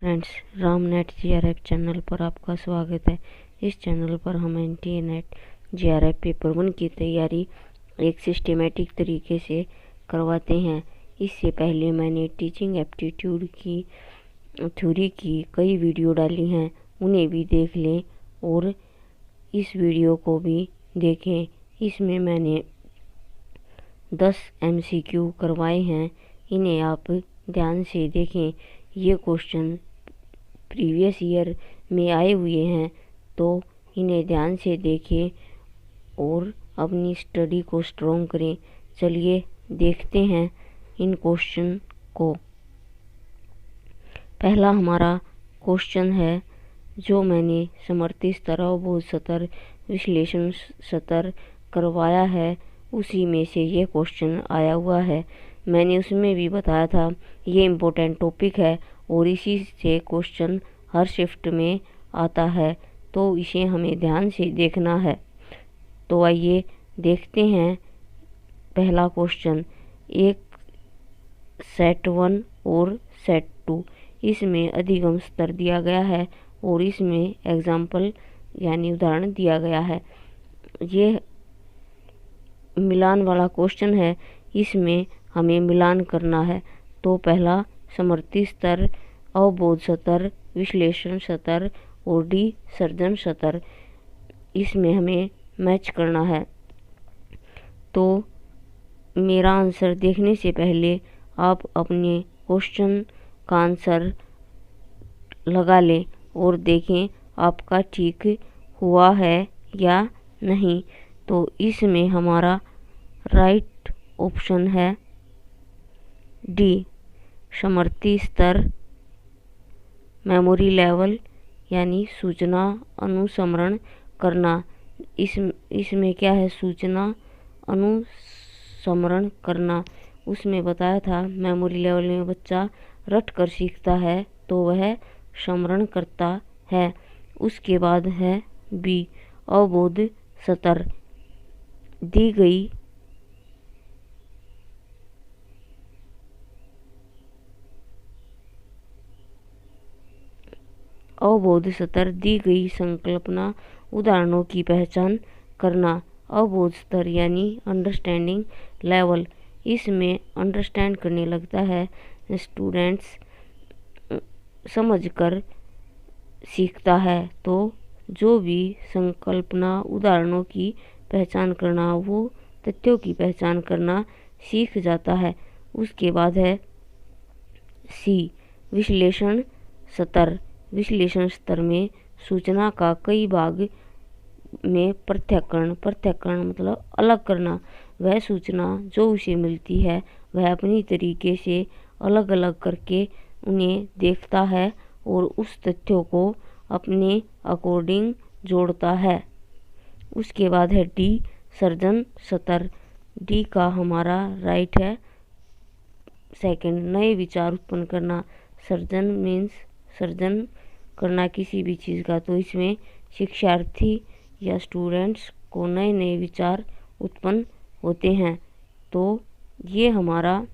Friends, रामनेट GRF channel पर आपका स्वागत है। इस चैनल पर हम एनटीए-नेट जीआरएफ पेपर 1 की तैयारी एक सिस्टेमेटिक तरीके से करवाते हैं। इससे पहले मैंने टीचिंग एप्टीट्यूड की थ्योरी की कई वीडियो डाली हैं, उन्हें भी देख लें और इस वीडियो को भी देखें। इसमें मैंने 10 एमसीक्यू करवाए हैं, इन्हें आप ध्यान से देखें। ये क्वेश्चन प्रीवियस ईयर में आए हुए हैं, तो इन्हें ध्यान से देखें और अपनी स्टडी को स्ट्रॉन्ग करें। चलिए देखते हैं इन क्वेश्चन को। पहला हमारा क्वेश्चन है जो मैंने समर्थी स्तर, अवबोध स्तर, विश्लेषण स्तर करवाया है, उसी में से ये क्वेश्चन आया हुआ है। मैंने उसमें भी बताया था ये इम्पोर्टेंट टॉपिक है और इसी से क्वेश्चन हर शिफ्ट में आता है, तो इसे हमें ध्यान से देखना है। तो आइए देखते हैं पहला क्वेश्चन। एक सेट 1 और सेट 2, इसमें अधिगम स्तर दिया गया है और इसमें एग्जाम्पल यानी उदाहरण दिया गया है। ये मिलान वाला क्वेश्चन है, इसमें हमें मिलान करना है। तो पहला समर्थी स्तर, अवबोध स्तर, विश्लेषण स्तर और डी सर्जन स्तर, इसमें हमें मैच करना है। तो मेरा आंसर देखने से पहले आप अपने क्वेश्चन का आंसर लगा लें और देखें आपका ठीक हुआ है या नहीं। तो इसमें हमारा राइट ऑप्शन है डी, समर्थी स्तर, मेमोरी लेवल यानी सूचना अनुस्मरण करना। इसमें क्या है, सूचना अनुस्मरण करना। उसमें बताया था मेमोरी लेवल में बच्चा रट कर सीखता है तो वह स्मरण करता है। उसके बाद है बी, अवबोध स्तर। दी गई अवबोध स्तर, दी गई संकल्पना उदाहरणों की पहचान करना। अवबोध स्तर यानी अंडरस्टैंडिंग लेवल, इसमें अंडरस्टैंड करने लगता है, स्टूडेंट्स समझकर सीखता है। तो जो भी संकल्पना उदाहरणों की पहचान करना, वो तथ्यों की पहचान करना सीख जाता है। उसके बाद है सी, विश्लेषण स्तर। विश्लेषण स्तर में सूचना का कई भाग में पृथक्करण मतलब अलग करना। वह सूचना जो उसे मिलती है वह अपनी तरीके से अलग अलग करके उन्हें देखता है और उस तथ्यों को अपने अकॉर्डिंग जोड़ता है। उसके बाद है डी, सर्जन स्तर। डी का हमारा राइट है सेकंड, नए विचार उत्पन्न करना। सर्जन मीन्स सर्जन करना किसी भी चीज़ का, तो इसमें शिक्षार्थी या स्टूडेंट्स को नए नए विचार उत्पन्न होते हैं। तो ये हमारा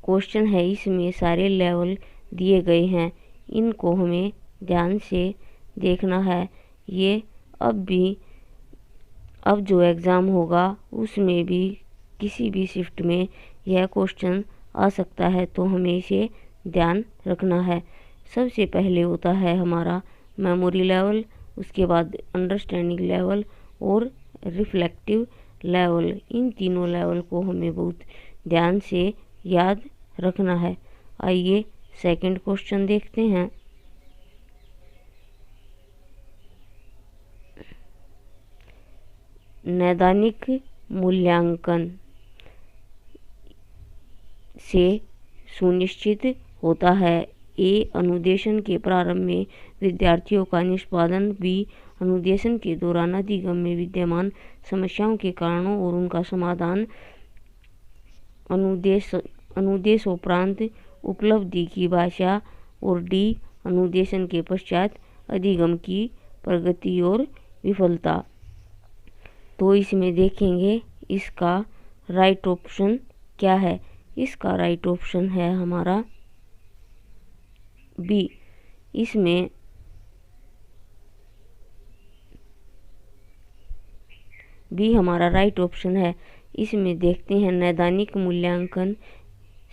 क्वेश्चन है, इसमें सारे लेवल दिए गए हैं, इनको हमें ध्यान से देखना है। ये अब जो एग्ज़ाम होगा उसमें भी किसी भी शिफ्ट में यह क्वेश्चन आ सकता है, तो हमें इसे ध्यान रखना है। सबसे पहले होता है हमारा मेमोरी लेवल, उसके बाद अंडरस्टैंडिंग लेवल और रिफ्लेक्टिव लेवल। इन तीनों लेवल को हमें बहुत ध्यान से याद रखना है। आइए सेकंड क्वेश्चन देखते हैं। नैदानिक मूल्यांकन से सुनिश्चित होता है, ए, अनुदेशन के प्रारंभ में विद्यार्थियों का निष्पादन, बी, अनुदेशन के दौरान अधिगम में विद्यमान समस्याओं के कारणों और उनका समाधान, अनुदेशोपरांत उपलब्धि की भाषा, और डी, अनुदेशन के पश्चात अधिगम की प्रगति और विफलता। तो इसमें देखेंगे इसका राइट ऑप्शन क्या है। इसका राइट ऑप्शन है हमारा बी। इसमें बी हमारा राइट ऑप्शन है। इसमें देखते हैं नैदानिक मूल्यांकन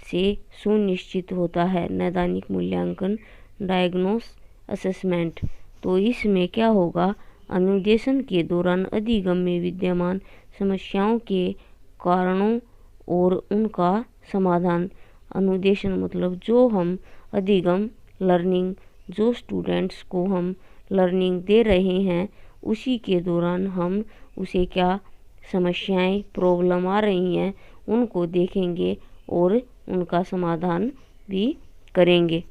से सुनिश्चित होता है। नैदानिक मूल्यांकन डायग्नोस असेसमेंट। तो इसमें क्या होगा, अनुदेशन के दौरान अधिगम में विद्यमान समस्याओं के कारणों और उनका समाधान। अनुदेशन मतलब जो हम अधिगम लर्निंग, जो स्टूडेंट्स को हम लर्निंग दे रहे हैं उसी के दौरान हम उसे क्या समस्याएं प्रॉब्लम आ रही हैं उनको देखेंगे और उनका समाधान भी करेंगे।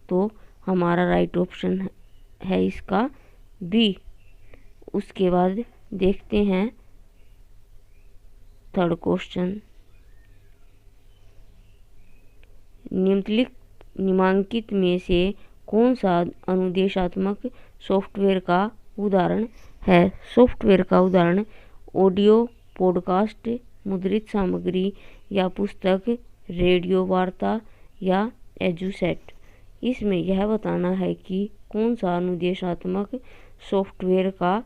तो हमारा राइट ऑप्शन है इसका बी। उसके बाद देखते हैं थर्ड क्वेश्चन। निम्नलिखित में से कौन सा अनुदेशात्मक सॉफ्टवेयर का उदाहरण है। सॉफ्टवेयर का उदाहरण ऑडियो, पॉडकास्ट, मुद्रित सामग्री या पुस्तक, रेडियो वार्ता या एजुसेट। इसमें यह बताना है कि कौन सा अनुदेशात्मक सॉफ्टवेयर का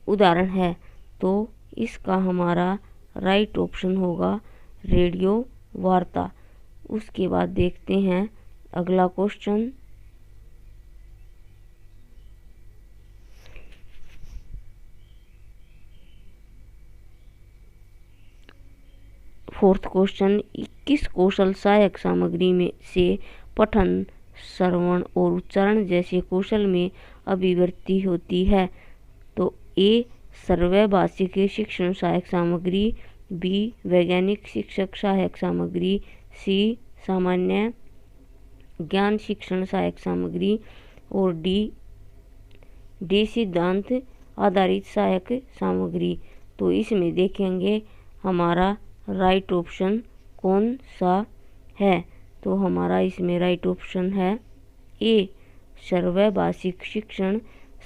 उदाहरण है। तो इसका हमारा राइट ऑप्शन होगा रेडियो वार्ता। उसके बाद देखते हैं अगला क्वेश्चन। फोर्थ क्वेश्चन, 21 कौशल सहायक सामग्री में से पठन, श्रवण और उच्चारण जैसे कौशल में अभिव्यक्ति होती है। तो ए सर्वै भाषिक शिक्षण सहायक सामग्री, बी वैज्ञानिक शिक्षक सहायक सामग्री, सी सामान्य ज्ञान शिक्षण सहायक सामग्री और डी सिद्धांत आधारित सहायक सामग्री। तो इसमें देखेंगे हमारा राइट ऑप्शन कौन सा है। तो हमारा इसमें राइट ऑप्शन है ए सर्वै भाषिक शिक्षण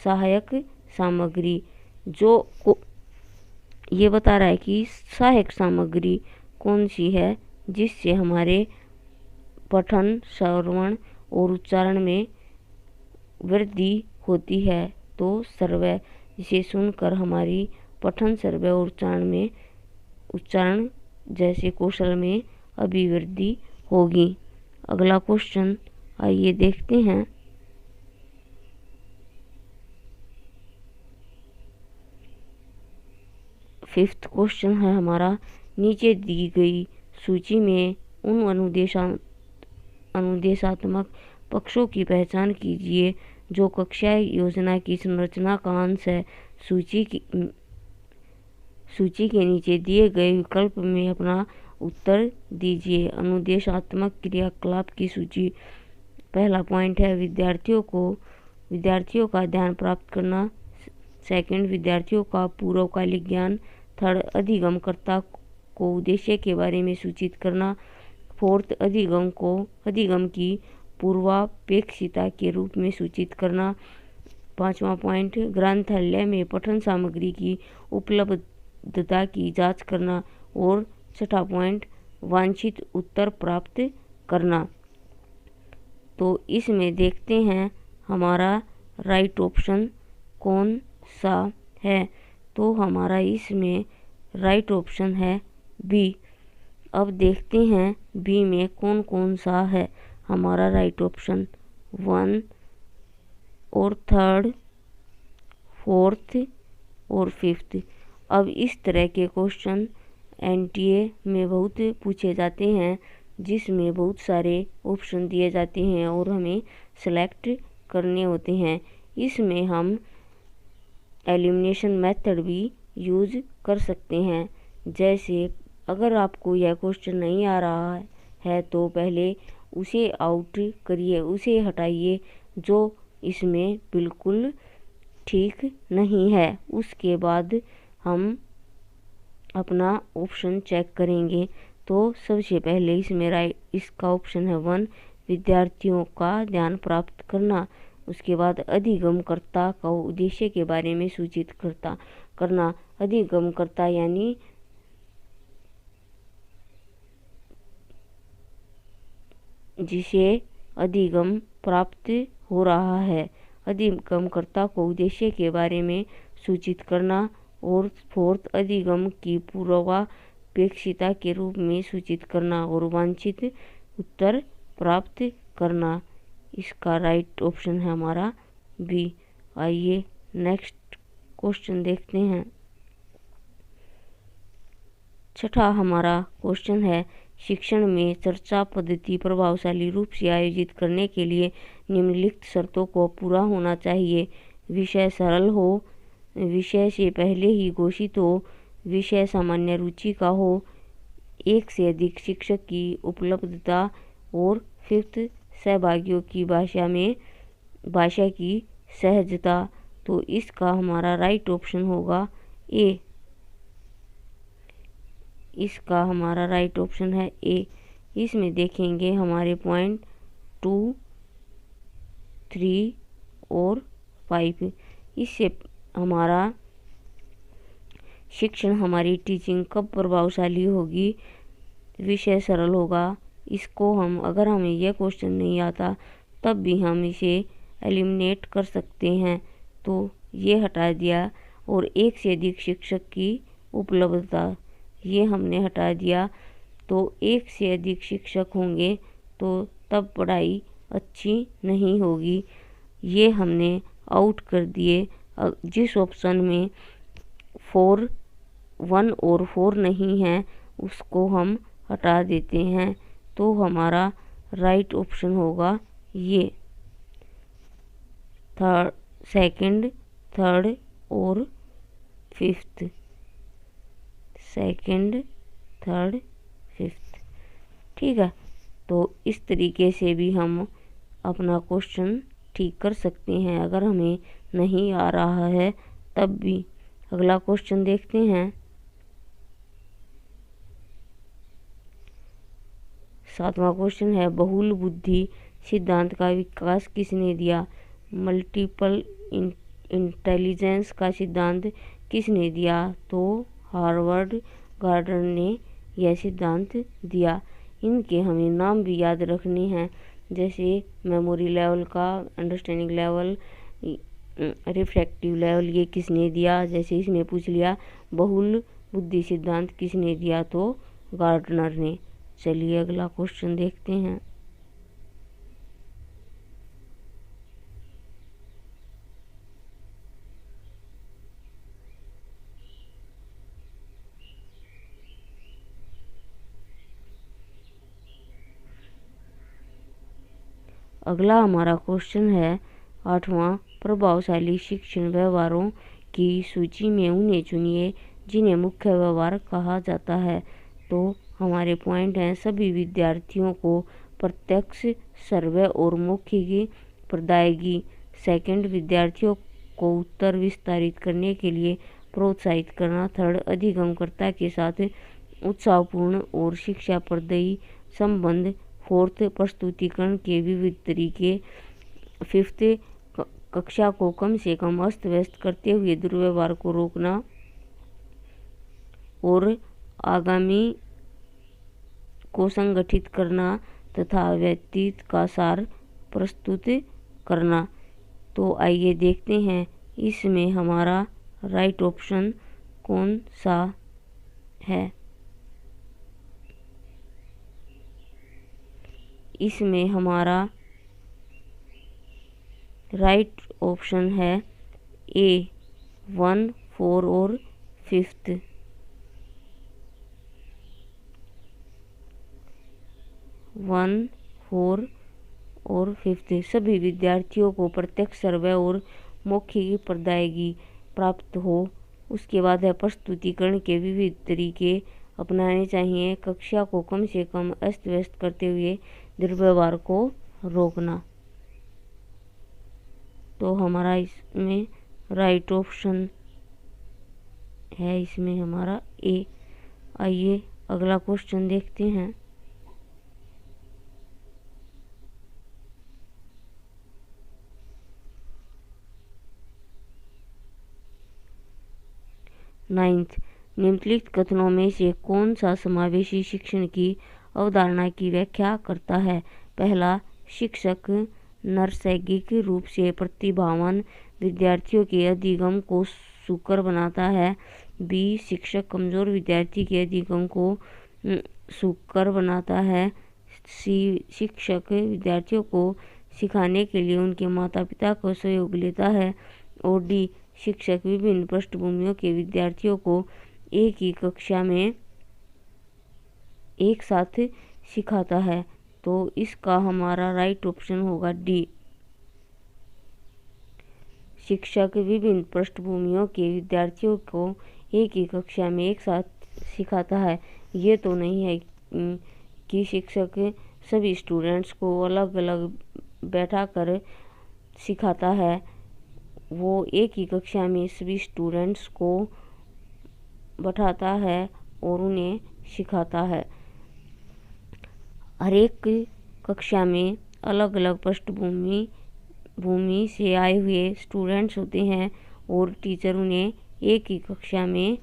सहायक सामग्री। जो ये बता रहा है कि सहायक सामग्री कौन सी है जिससे हमारे पठन, श्रवण और उच्चारण में वृद्धि होती है। तो सर्वै, जिसे सुनकर हमारी पठन, श्रवण और उच्चारण जैसे कौशल में अभिवृद्धि होगी। अगला क्वेश्चन आइए देखते हैं। फिफ्थ क्वेश्चन है हमारा, नीचे दी गई सूची में उन अनुदेशात्मक पक्षों की पहचान कीजिए जो कक्षा योजना की संरचना का अंश है। सूची के नीचे दिए गए विकल्प में अपना उत्तर दीजिए। अनुदेशात्मक क्रियाकलाप की सूची। पहला पॉइंट है विद्यार्थियों का ध्यान प्राप्त करना। सेकंड, विद्यार्थियों का पूर्वकालिक ज्ञान। थर्ड, अधिगमकर्ता को उद्देश्य के बारे में सूचित करना। फोर्थ, अधिगम की पूर्वापेक्षिता के रूप में सूचित करना। पांचवा पॉइंट, ग्रंथालय में पठन सामग्री की उपलब्धता की जांच करना। और छठा पॉइंट, वांछित उत्तर प्राप्त करना। तो इसमें देखते हैं हमारा राइट ऑप्शन कौन सा है। तो हमारा इसमें राइट ऑप्शन है बी। अब देखते हैं बी में कौन कौन सा है हमारा राइट ऑप्शन। 1 और थर्ड, फोर्थ और फिफ्थ। अब इस तरह के क्वेश्चन एनटीए में बहुत पूछे जाते हैं जिसमें बहुत सारे ऑप्शन दिए जाते हैं और हमें सेलेक्ट करने होते हैं। इसमें हम एलिमिनेशन मेथड भी यूज कर सकते हैं। जैसे अगर आपको यह क्वेश्चन नहीं आ रहा है तो पहले उसे आउट करिए, उसे हटाइए जो इसमें बिल्कुल ठीक नहीं है। उसके बाद हम अपना ऑप्शन चेक करेंगे। तो सबसे पहले इसमें इसका ऑप्शन है 1, विद्यार्थियों का ध्यान प्राप्त करना। उसके बाद अधिगमकर्ता का उद्देश्य के बारे में सूचित करना। अधिगमकर्ता यानी जिसे अधिगम प्राप्त हो रहा है। अधिगमकर्ता को उद्देश्य के बारे में सूचित करना। और फोर्थ, अधिगम की पूर्वापेक्षिता के रूप में सूचित करना और वांछित उत्तर प्राप्त करना। इसका राइट ऑप्शन है हमारा बी। आइए नेक्स्ट क्वेश्चन देखते हैं। छठा हमारा क्वेश्चन है, शिक्षण में चर्चा पद्धति प्रभावशाली रूप से आयोजित करने के लिए निम्नलिखित शर्तों को पूरा होना चाहिए। विषय सरल हो, विषय से पहले ही घोषित हो, विषय सामान्य रुचि का हो, एक से अधिक शिक्षक की उपलब्धता और फिफ्थ, सहभागियों की भाषा की सहजता। तो इसका हमारा राइट ऑप्शन होगा ए। इसका हमारा राइट ऑप्शन है ए। इसमें देखेंगे हमारे पॉइंट 2, 3 और 5। इससे हमारा शिक्षण, हमारी टीचिंग कब प्रभावशाली होगी, विषय सरल होगा। इसको अगर हमें यह क्वेश्चन नहीं आता तब भी हम इसे एलिमिनेट कर सकते हैं। तो ये हटा दिया। और एक से अधिक शिक्षक की उपलब्धता, ये हमने हटा दिया। तो एक से अधिक शिक्षक होंगे तो तब पढ़ाई अच्छी नहीं होगी, ये हमने आउट कर दिए। जिस ऑप्शन में 1 और 4 नहीं है उसको हम हटा देते हैं। तो हमारा राइट ऑप्शन होगा ये, सेकंड, थर्ड और फिफ्थ। Second, third, fifth. ठीक है, तो इस तरीके से भी हम अपना क्वेश्चन ठीक कर सकते हैं अगर हमें नहीं आ रहा है तब भी। अगला क्वेश्चन देखते हैं। 7वां क्वेश्चन है, बहुल बुद्धि सिद्धांत का विकास किसने दिया? मल्टीपल इंटेलिजेंस का सिद्धांत किसने दिया? तो हार्वर्ड गार्डनर ने यह सिद्धांत दिया। इनके हमें नाम भी याद रखने हैं, जैसे मेमोरी लेवल का, अंडरस्टैंडिंग लेवल, रिफ्लेक्टिव लेवल, ये किसने दिया। जैसे इसमें पूछ लिया बहुल बुद्धि सिद्धांत किसने दिया, तो गार्डनर ने। चलिए अगला क्वेश्चन देखते हैं। अगला हमारा क्वेश्चन है 8वां, प्रभावशाली शिक्षण व्यवहारों की सूची में उन्हें चुनिए जिन्हें मुख्य व्यवहार कहा जाता है। तो हमारे पॉइंट हैं, सभी विद्यार्थियों को प्रत्यक्ष, सर्वे और मौखिक प्रदायगी। सेकंड, विद्यार्थियों को उत्तर विस्तारित करने के लिए प्रोत्साहित करना। थर्ड, अधिगमकर्ता के साथ उत्साहपूर्ण और शिक्षाप्रदायी संबंध। फोर्थ, प्रस्तुतिकरण के विविध तरीके। फिफ्थ, कक्षा को कम से कम अस्त व्यस्त करते हुए दुर्व्यवहार को रोकना। और आगामी को संगठित करना तथा व्यतीत का सार प्रस्तुत करना। तो आइए देखते हैं इसमें हमारा राइट ऑप्शन कौन सा है। इसमें हमारा राइट ऑप्शन है ए, 1, 4 और 5। 1, 4 और 5 सभी विद्यार्थियों को प्रत्यक्ष, सर्वे और मौखिक प्रदायगी प्राप्त हो। उसके बाद है प्रस्तुतिकरण के विविध तरीके अपनाने चाहिए। कक्षा को कम से कम अस्त व्यस्त करते हुए दुर्व्यवहार को रोकना। तो हमारा इसमें राइट ऑप्शन है, इसमें हमारा ए। आइए अगला क्वेश्चन देखते हैं। नाइन्थ, निम्नलिखित कथनों में से कौन सा समावेशी शिक्षण की अवधारणा की व्याख्या करता है? पहला, शिक्षक नैसर्गिक रूप से प्रतिभावान विद्यार्थियों के अधिगम को सुकर बनाता है। बी, शिक्षक कमजोर विद्यार्थी के अधिगम को सुकर बनाता है। सी, शिक्षक विद्यार्थियों को सिखाने के लिए उनके माता पिता का सहयोग लेता है। और डी, शिक्षक विभिन्न पृष्ठभूमियों के विद्यार्थियों को एक ही कक्षा में एक साथ सिखाता है। तो इसका हमारा राइट ऑप्शन होगा डी, शिक्षक विभिन्न पृष्ठभूमियों के विद्यार्थियों को एक ही कक्षा में एक साथ सिखाता है। ये तो नहीं है कि शिक्षक सभी स्टूडेंट्स को अलग अलग बैठा कर सिखाता है। वो एक ही कक्षा में सभी स्टूडेंट्स को बैठाता है और उन्हें सिखाता है। हर एक कक्षा में अलग अलग पृष्ठभूमि से आए हुए स्टूडेंट्स होते हैं और टीचर उन्हें एक ही कक्षा में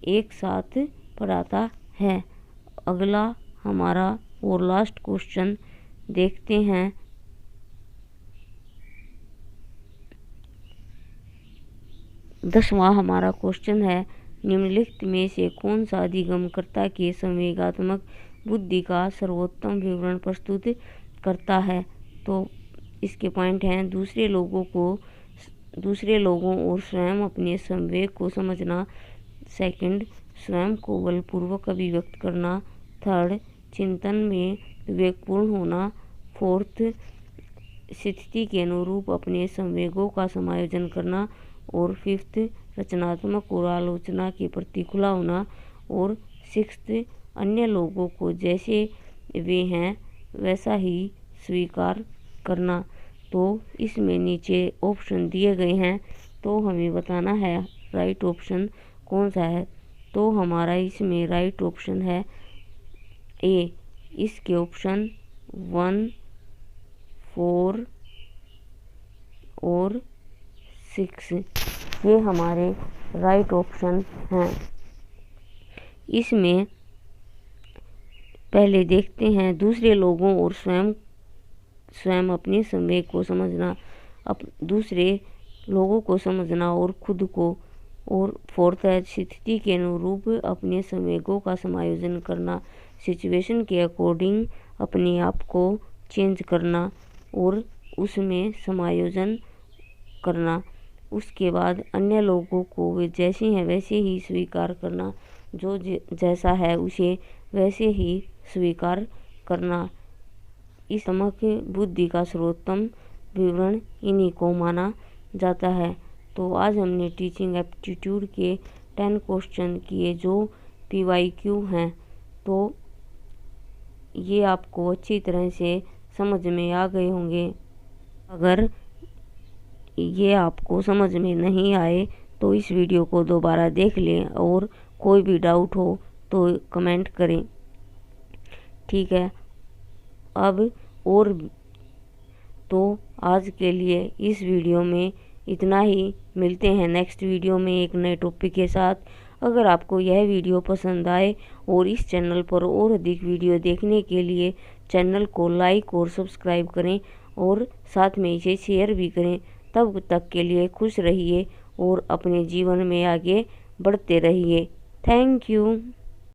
एक साथ पढ़ाता है। अगला हमारा और लास्ट क्वेश्चन देखते हैं। 10वां हमारा क्वेश्चन है, निम्नलिखित में से कौन सा अधिगमकर्ता के संवेगात्मक बुद्धि का सर्वोत्तम विवरण प्रस्तुत करता है। तो इसके पॉइंट हैं, दूसरे लोगों और स्वयं अपने संवेग को समझना। सेकंड, स्वयं को बलपूर्वक अभिव्यक्त करना। थर्ड, चिंतन में विवेकपूर्ण होना। फोर्थ, स्थिति के अनुरूप अपने संवेगों का समायोजन करना। और फिफ्थ, रचनात्मक और आलोचना के प्रति खुला होना। और सिक्स्थ, अन्य लोगों को जैसे वे हैं वैसा ही स्वीकार करना। तो इसमें नीचे ऑप्शन दिए गए हैं, तो हमें बताना है राइट ऑप्शन कौन सा है। तो हमारा इसमें राइट ऑप्शन है ए। इसके ऑप्शन 1, 4 और 6 ये हमारे राइट ऑप्शन हैं। इसमें पहले देखते हैं, दूसरे लोगों और स्वयं अपने संवेग को समझना, दूसरे लोगों को समझना और खुद को। और फोर्थ है, स्थिति के अनुरूप अपने संवेगों का समायोजन करना, सिचुएशन के अकॉर्डिंग अपने आप को चेंज करना और उसमें समायोजन करना। उसके बाद अन्य लोगों को वे जैसे हैं वैसे ही स्वीकार करना, जो जैसा है उसे वैसे ही स्वीकार करना। इस समग्र बुद्धि का सर्वोत्तम विवरण इन्हीं को माना जाता है। तो आज हमने टीचिंग एप्टीट्यूड के 10 क्वेश्चन किए जो PYQ हैं। तो ये आपको अच्छी तरह से समझ में आ गए होंगे। अगर ये आपको समझ में नहीं आए तो इस वीडियो को दोबारा देख लें और कोई भी डाउट हो तो कमेंट करें, ठीक है। अब और तो आज के लिए इस वीडियो में इतना ही। मिलते हैं नेक्स्ट वीडियो में एक नए टॉपिक के साथ। अगर आपको यह वीडियो पसंद आए और इस चैनल पर और अधिक वीडियो देखने के लिए चैनल को लाइक और सब्सक्राइब करें और साथ में इसे शेयर भी करें। तब तक के लिए खुश रहिए और अपने जीवन में आगे बढ़ते रहिए। Thank you.